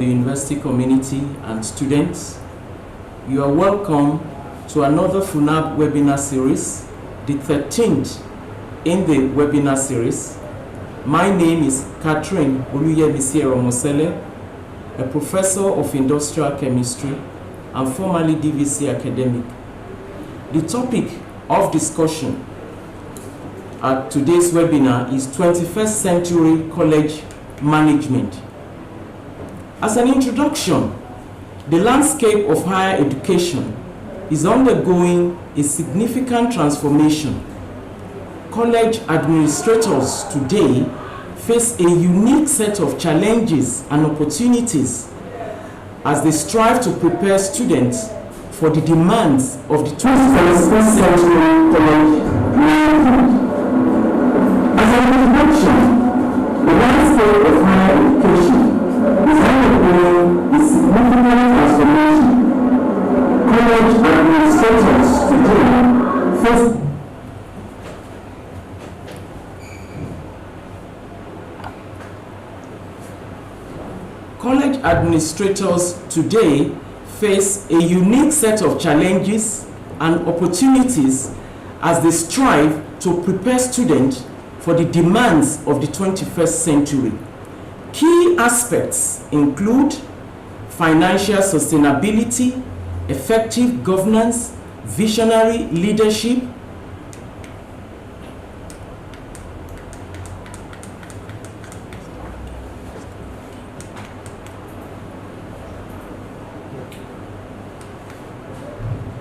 the university community and students. You are welcome to another Funaab webinar series, the 13th in the webinar series. My name is Catherine Eromosele, a professor of industrial chemistry and formerly DVC academic. The topic of discussion at today's webinar is 21st century college management. As an introduction, the landscape of higher education is undergoing a significant transformation. College administrators today face a unique set of challenges and opportunities as they strive to prepare students for the demands of the 21st century college management. As an introduction, the landscape of higher education is undergoing a significant transformation. College administrators today face College administrators today face a unique set of challenges and opportunities as they strive to prepare students for the demands of the 21st century. Key aspects include financial sustainability, effective governance, visionary leadership,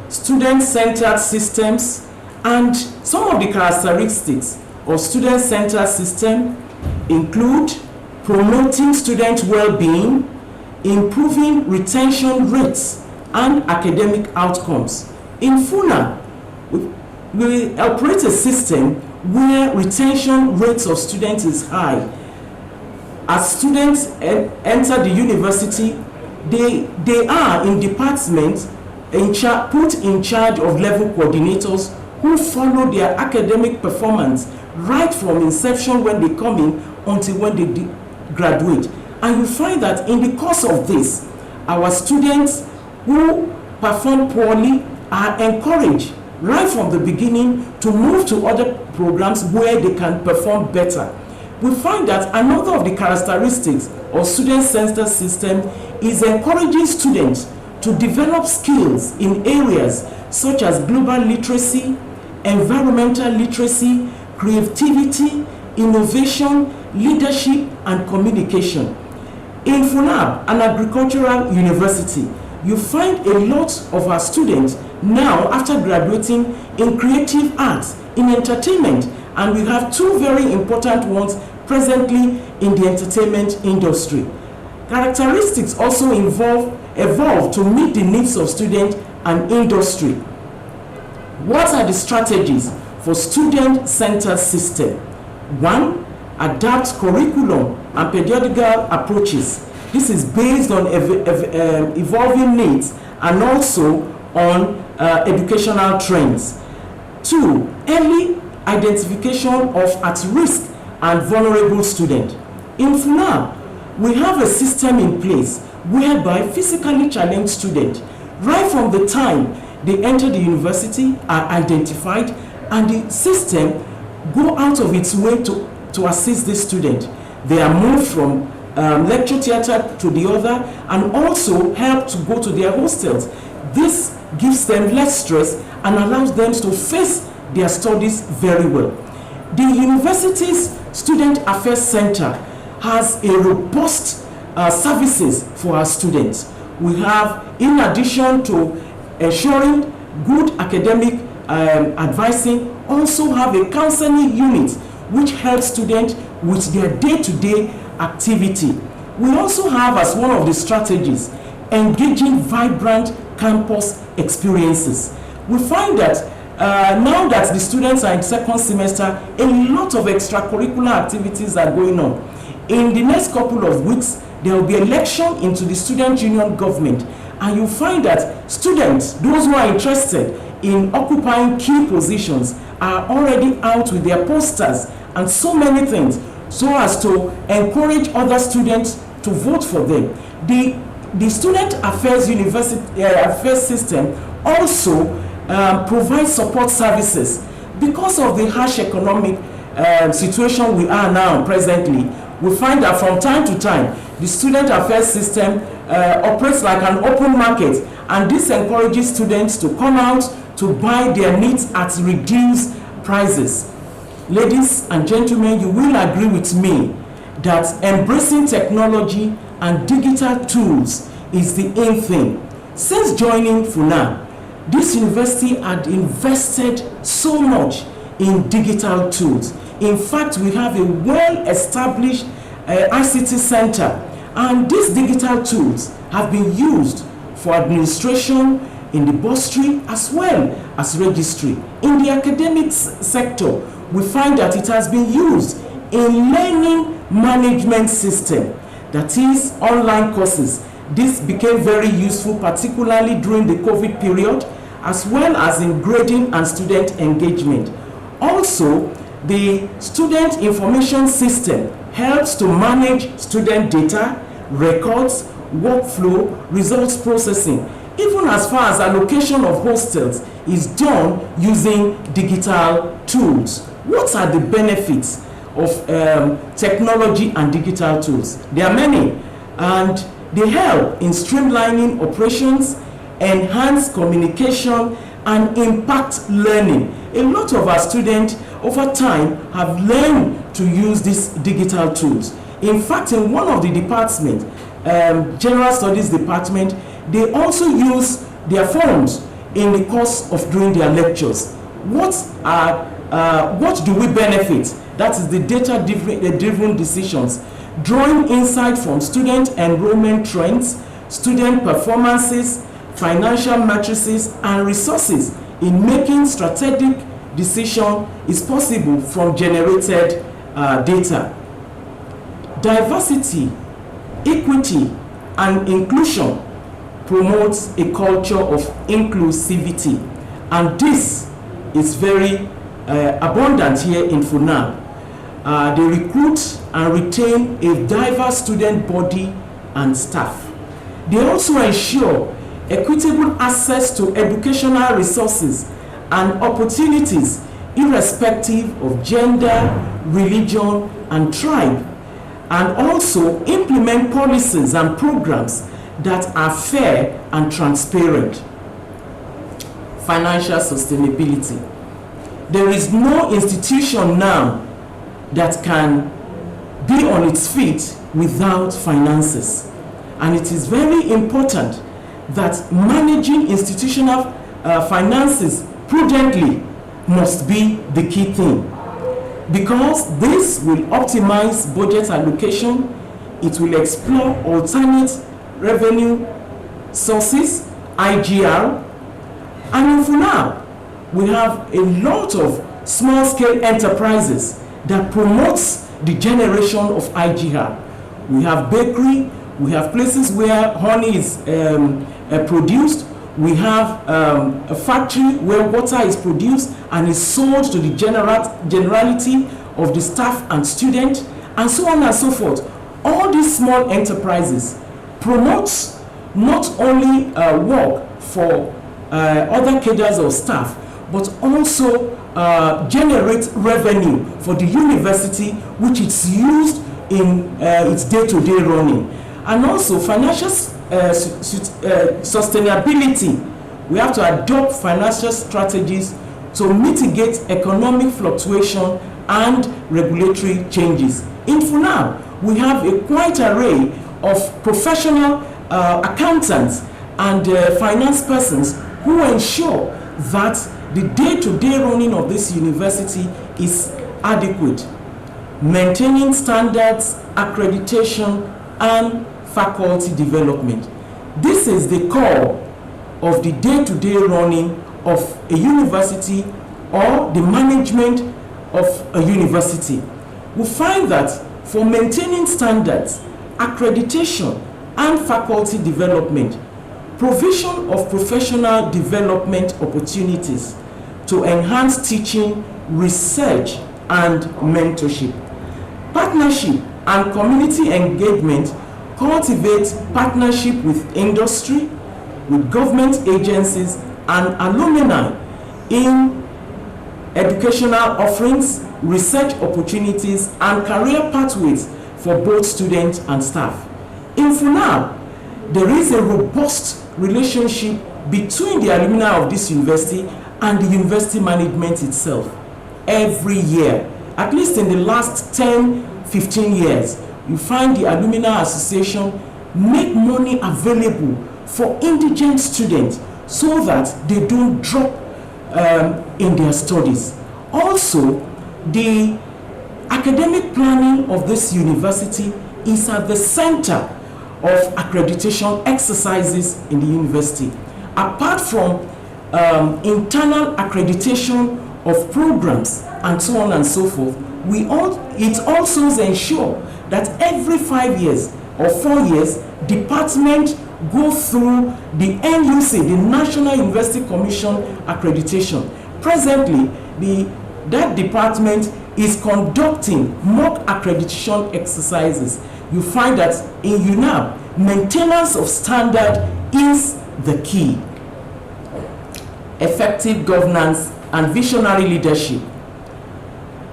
student-centered systems, and some of the characteristics of student-centered system include promoting student well-being, improving retention rates and academic outcomes. In Funaab, we operate a system where retention rates of students is high. As students enter the university, they are in departments put in charge of level coordinators who follow their academic performance right from inception when they come in until when they graduate. And you find that in the course of this, our students who perform poorly are encouraged right from the beginning to move to other programs where they can perform better. We find that another of the characteristics of student-centered system is encouraging students to develop skills in areas such as global literacy, environmental literacy, creativity, innovation, leadership, and communication. In Funaab, an agricultural university, you find a lot of our students now, after graduating, in creative arts, in entertainment, and we have two very important ones presently in the entertainment industry. Characteristics also evolve to meet the needs of students and industry. What are the strategies for student-centered system? 1. Adapt curriculum and pedagogical approaches. This is based on evolving needs and also on educational trends. 2. Early identification of at-risk and vulnerable students. In Funaab, we have a system in place whereby physically challenged students, right from the time they enter the university, are identified, and the system go out of its way to assist this student. They are moved from lecture theatre to the other and also help to go to their hostels. This gives them less stress and allows them to face their studies very well. The university's Student Affairs Center has a robust services for our students. We have, in addition to ensuring good academic advising, also have a counseling unit which helps students with their day-to-day activity. We also have, as one of the strategies, engaging vibrant campus experiences. We find that now that the students are in second semester, a lot of extracurricular activities are going on. In the next couple of weeks, there will be election into the student union government, and you find that students, those who are interested in occupying key positions, are already out with their posters and so many things, so as to encourage other students to vote for them. The Student Affairs Affairs system also provides support services. Because of the harsh economic situation we are now presently, we find that from time to time, the Student Affairs system operates like an open market, and this encourages students to come out to buy their needs at reduced prices. Ladies and gentlemen, you will agree with me that embracing technology and digital tools is the in thing. Since joining Funaab, this university had invested so much in digital tools. In fact, we have a well-established ICT center, and these digital tools have been used for administration in the bursary as well as registry. In the academic sector, we find that it has been used in learning management system, that is online courses. This became very useful, particularly during the COVID period, as well as in grading and student engagement. Also, the student information system helps to manage student data, records, workflow, results processing, even as far as allocation of hostels is done using digital tools. What are the benefits of technology and digital tools? There are many, and they help in streamlining operations, enhance communication, and impact learning. A lot of our students over time have learned to use these digital tools. In fact, in one of the departments, General Studies Department, they also use their phones in the course of doing their lectures. What do we benefit? That is the data-driven decisions, drawing insight from student enrollment trends, student performances, financial matrices, and resources in making strategic decision is possible from generated data. Diversity, equity, and inclusion promotes a culture of inclusivity, and this is very abundant here in Funaab. They recruit and retain a diverse student body and staff. They also ensure equitable access to educational resources and opportunities irrespective of gender, religion, and tribe, and also implement policies and programs that are fair and transparent. Financial sustainability. There is no institution now that can be on its feet without finances, and it is very important that managing institutional finances prudently must be the key thing, because this will optimize budget allocation, it will explore alternate revenue sources, IGR, and in Funaab, we have a lot of small-scale enterprises that promotes the generation of IGR. We have bakery, we have places where honey is produced, we have a factory where water is produced and is sold to the generality of the staff and student, and so on and so forth. All these small enterprises promotes not only work for other cadres of staff, but also generate revenue for the university, which is used in its day-to-day running. And also financial sustainability. We have to adopt financial strategies to mitigate economic fluctuation and regulatory changes. In Funaab, we have a quite array of professional accountants and finance persons who ensure that the day-to-day running of this university is adequate, maintaining standards, accreditation, and faculty development. This is the core of the day-to-day running of a university or the management of a university. We find that for maintaining standards, accreditation, and faculty development, provision of professional development opportunities to enhance teaching, research, and mentorship, partnership and community engagement cultivate partnership with industry, with government agencies and alumni in educational offerings, research opportunities, and career pathways for both students and staff. In Funaab, there is a robust relationship between the alumni of this university and the university management itself. Every year, at least in the last 10-15 years, you find the Alumni Association make money available for indigent students so that they don't drop in their studies. Also, the academic planning of this university is at the center of accreditation exercises in the university. Apart from internal accreditation of programs and so on and so forth, it also ensures that every 5 years or 4 years, department go through the NUC, the National University Commission Accreditation. Presently, that department is conducting mock accreditation exercises. You find that in Funaab, maintenance of standard is the key. Effective governance and visionary leadership.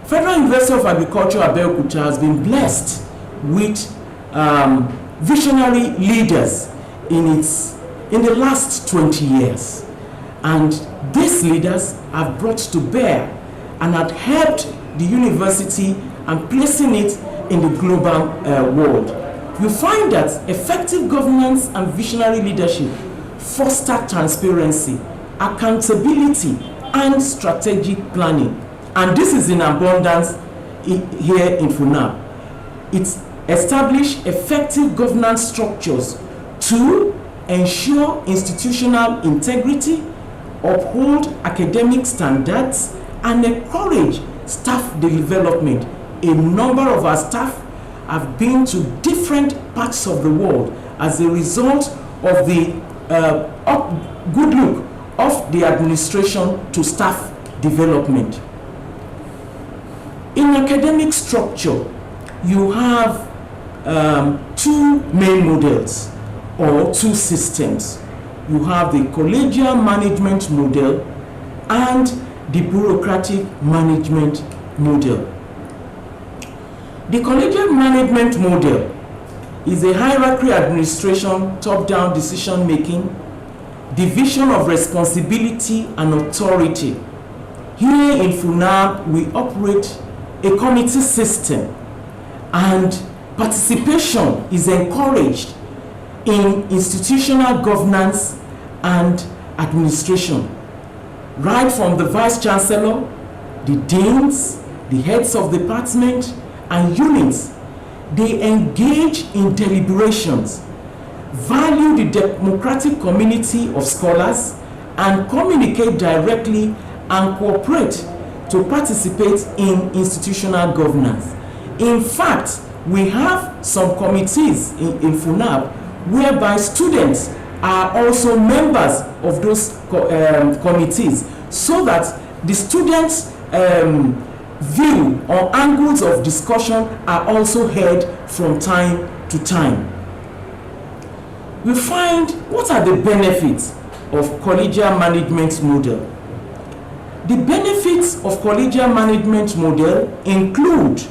Federal University of Agriculture, Abeokuta, has been blessed with visionary leaders in the last 20 years. And these leaders have brought to bear and have helped the university and placing it in the global world. You find that effective governance and visionary leadership foster transparency, accountability, and strategic planning. And this is in abundance here in Funaab. It establishes effective governance structures to ensure institutional integrity, uphold academic standards, and encourage staff development. A number of our staff have been to different parts of the world as a result of the good look of the administration to staff development. In academic structure, you have two main models or two systems. You have the collegial management model and the bureaucratic management model. The collegial management model is a hierarchy administration, top-down decision-making, division of responsibility and authority. Here in Funaab, we operate a committee system, and participation is encouraged in institutional governance and administration. Right from the Vice-Chancellor, the deans, the heads of department, and units, they engage in deliberations, value the democratic community of scholars, and communicate directly and cooperate to participate in institutional governance. In fact, we have some committees in Funaab whereby students are also members of those committees, so that the students' view or angles of discussion are also heard from time to time. We find what are the benefits of collegial management model. The benefits of collegial management model include,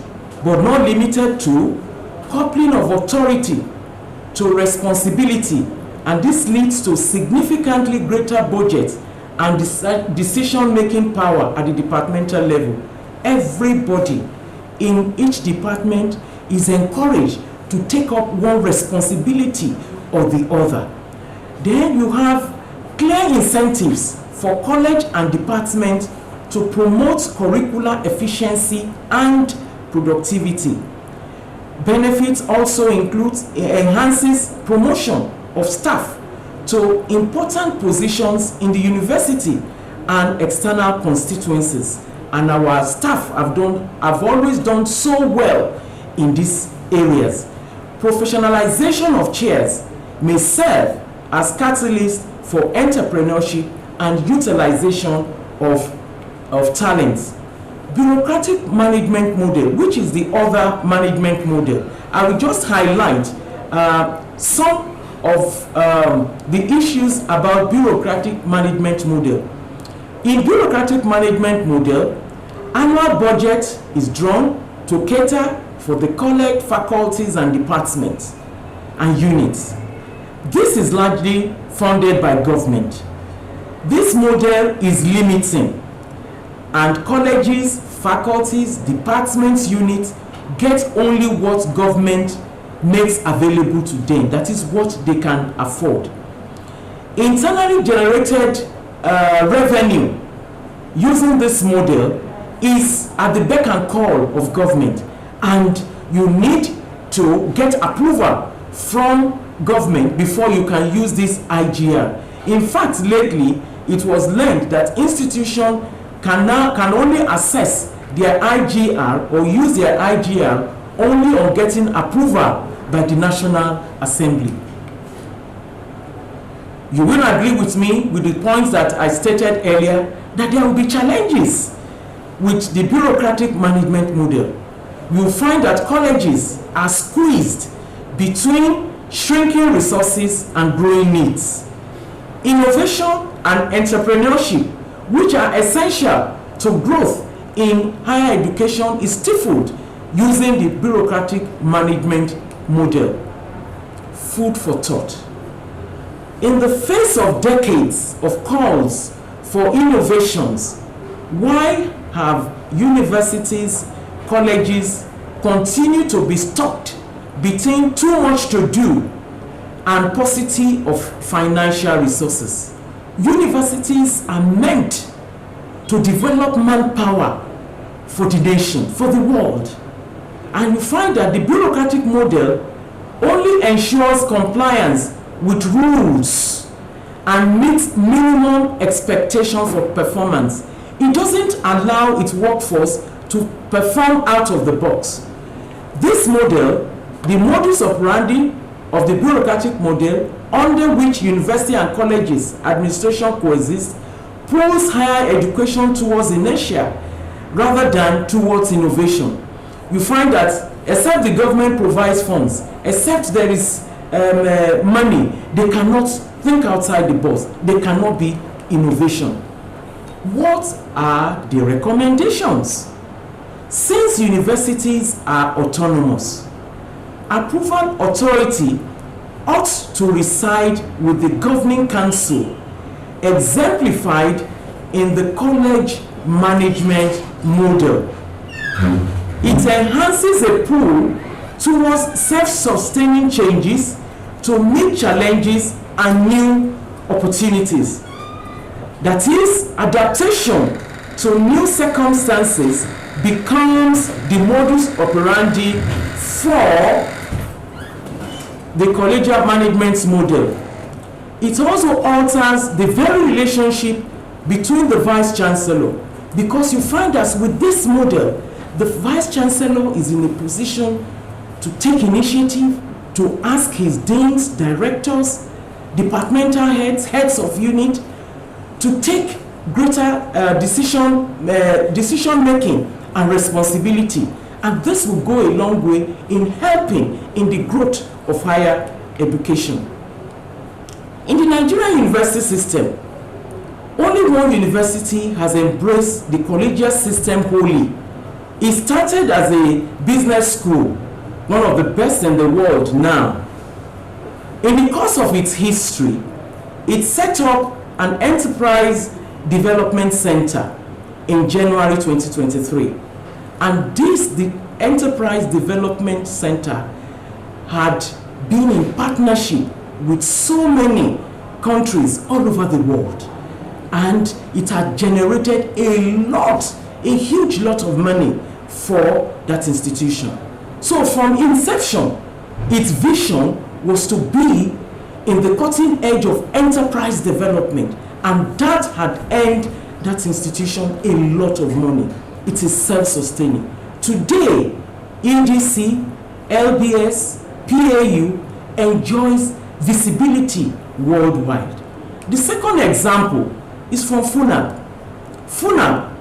but not limited to, coupling of authority to responsibility, and this leads to significantly greater budget and decision-making power at the departmental level. Everybody in each department is encouraged to take up one responsibility or the other. Then you have clear incentives for college and department to promote curricular efficiency and productivity. Benefits also enhances promotion of staff to important positions in the university and external constituencies. And our staff have always done so well in these areas. Professionalization of chairs may serve as catalyst for entrepreneurship and utilization of talents. Bureaucratic management model, which is the other management model, I will just highlight some of the issues about bureaucratic management model. In bureaucratic management model, annual budget is drawn to cater for the college, faculties, and departments and units. This is largely funded by government. This model is limiting, and colleges, faculties, departments, units get only what government makes available to them. That is what they can afford. Internally generated revenue using this model is at the beck and call of government, and you need to get approval from government before you can use this IGR. In fact, lately it was learned that institutions can only assess their IGR or use their IGR only on getting approval by the National Assembly. You will agree with me with the points that I stated earlier, that there will be challenges with the bureaucratic management model. You will find that colleges are squeezed between shrinking resources and growing needs. Innovation and entrepreneurship, which are essential to growth in higher education, is stifled using the bureaucratic management model. Food for thought. In the face of decades of calls for innovations, why have universities, colleges continue to be stuck between too much to do and paucity of financial resources? Universities are meant to develop manpower for the nation, for the world. And you find that the bureaucratic model only ensures compliance with rules and meets minimum expectations for performance. It doesn't allow its workforce to perform out of the box. This model, the modus operandi of the bureaucratic model under which university and colleges administration coexist, pulls higher education towards inertia rather than towards innovation. You find that except the government provides funds, except there is money, they cannot think outside the box. They cannot be innovation. What are the recommendations? Since universities are autonomous, approval authority ought to reside with the governing council, exemplified in the college management model. It enhances a pull towards self-sustaining changes to meet challenges and new opportunities. That is, adaptation to new circumstances becomes the modus operandi for the collegiate management model. It also alters the very relationship between the Vice-Chancellor, because you find that with this model, the Vice-Chancellor is in a position to take initiative, to ask his deans, directors, departmental heads, heads of unit, to take greater decision making and responsibility. And this will go a long way in helping in the growth of higher education. In the Nigerian university system, only one university has embraced the collegiate system wholly. It started as a business school, one of the best in the world now. In the course of its history, it set up an enterprise development center in January 2023. And the enterprise development center had been in partnership with so many countries all over the world. And it had generated a huge lot of money for that institution. So from inception, its vision was to be in the cutting edge of enterprise development, and that had earned that institution a lot of money. It is self-sustaining. Today, EDC, LBS, PAU enjoys visibility worldwide. The second example is from Funaab. Funaab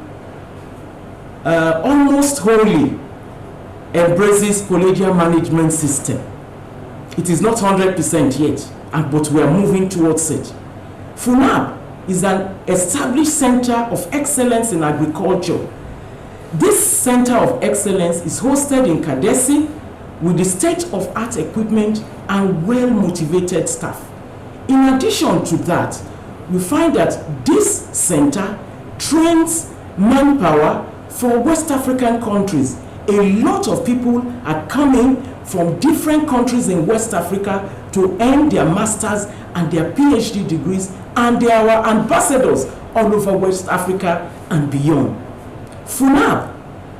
almost wholly embraces collegiate management system. It is not 100% yet, but we are moving towards it. Funaab is an established center of excellence in agriculture. This center of excellence is hosted in Kadesi with the state-of-art equipment and well-motivated staff. In addition to that, we find that this center trains manpower for West African countries. A lot of people are coming from different countries in West Africa to earn their masters and their PhD degrees, and they are our ambassadors all over West Africa and beyond. Funaab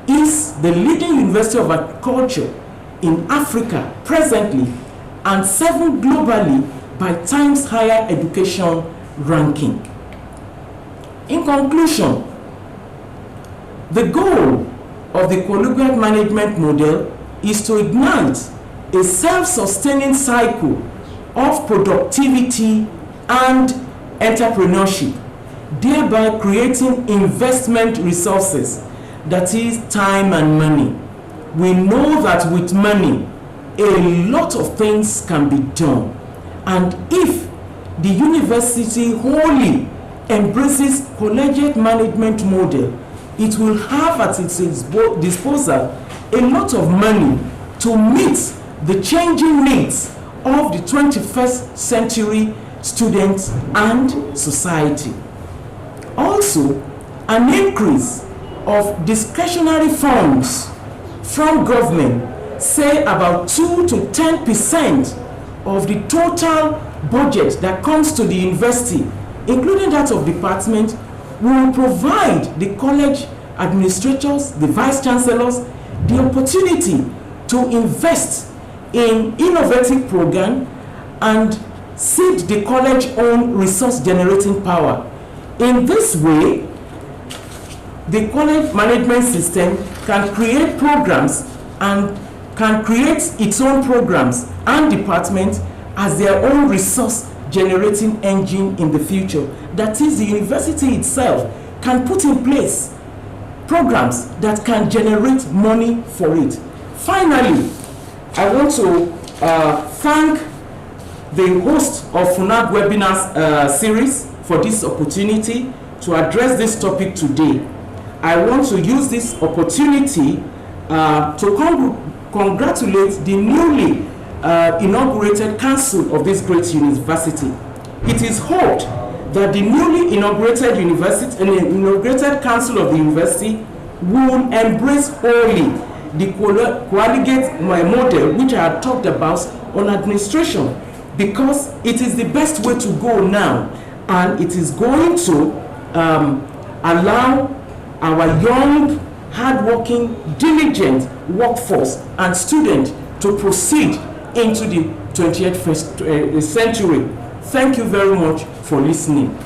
is the leading university of agriculture in Africa presently and 7th globally by Times Higher Education ranking. In conclusion, the goal of the collegiate management model is to ignite a self-sustaining cycle of productivity and entrepreneurship, thereby creating investment resources, that is time and money. We know that with money, a lot of things can be done. And if the university wholly embraces collegiate management model, it will have at its disposal a lot of money to meet the changing needs of the 21st century students and society. Also, an increase of discretionary funds from government, say about 2 to 10% of the total budget that comes to the university, including that of department, will provide the college administrators, the vice-chancellors, the opportunity to invest in innovative program and seed the college own resource generating power. In this way, the college management system can create programs and can create its own programs and departments as their own resource generating engine in the future. That is, the university itself can put in place programs that can generate money for it. Finally, I want to thank the host of Funaab webinar series for this opportunity to address this topic today. I want to use this opportunity to congratulate the newly inaugurated council of this great university. It is hoped that the newly inaugurated inaugurated council of the university will embrace wholly the collegiate model which I had talked about on administration, because it is the best way to go now, and it is going to allow our young, hardworking, diligent workforce and students to proceed into the 21st century. Thank you very much for listening.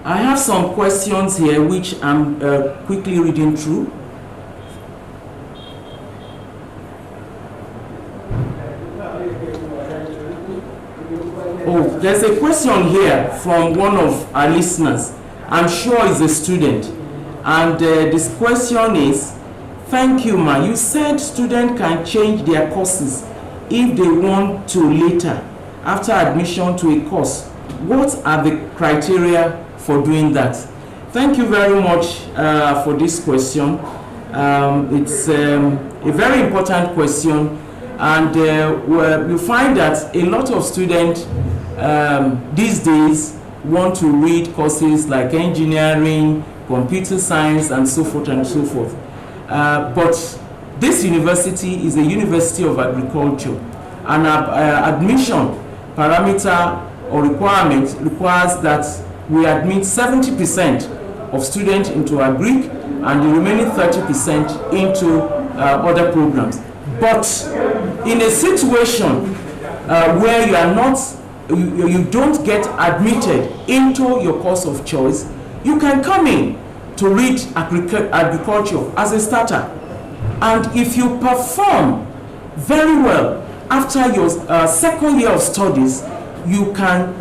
I have some questions here which I'm quickly reading through. Oh, there's a question here from one of our listeners. I'm sure it's a student. And this question is, thank you, ma. You said students can change their courses if they want to later, after admission to a course. What are the criteria for doing that? Thank you very much for this question. It's a very important question, and you find that a lot of students these days want to read courses like engineering, computer science, and so forth and so forth. But this university is a university of agriculture, and admission parameter or requirement requires that we admit 70% of students into agric and the remaining 30% into other programs. But in a situation where you are not, you don't get admitted into your course of choice, you can come in to read agriculture as a starter. And if you perform very well after your second year of studies, you can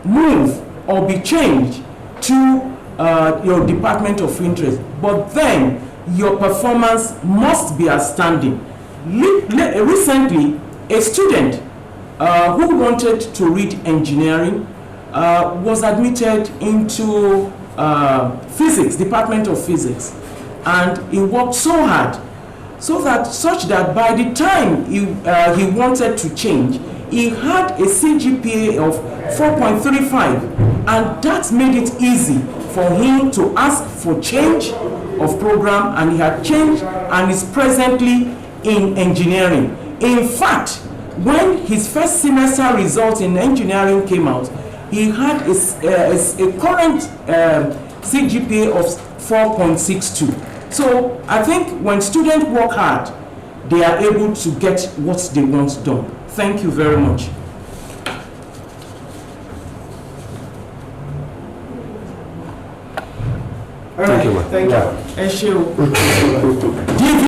move or be changed to your department of interest, but then your performance must be outstanding. Recently, a student who wanted to read engineering was admitted into physics, department of physics, and he worked so hard such that by the time he wanted to change, he had a CGPA of 4.35, and that made it easy for him to ask for change of program, and he had changed and is presently in engineering. In fact, when his first semester results in engineering came out, he had a current CGPA of 4.62. So I think when students work hard, they are able to get what they want done. Thank you very much. Thank you. Thank you.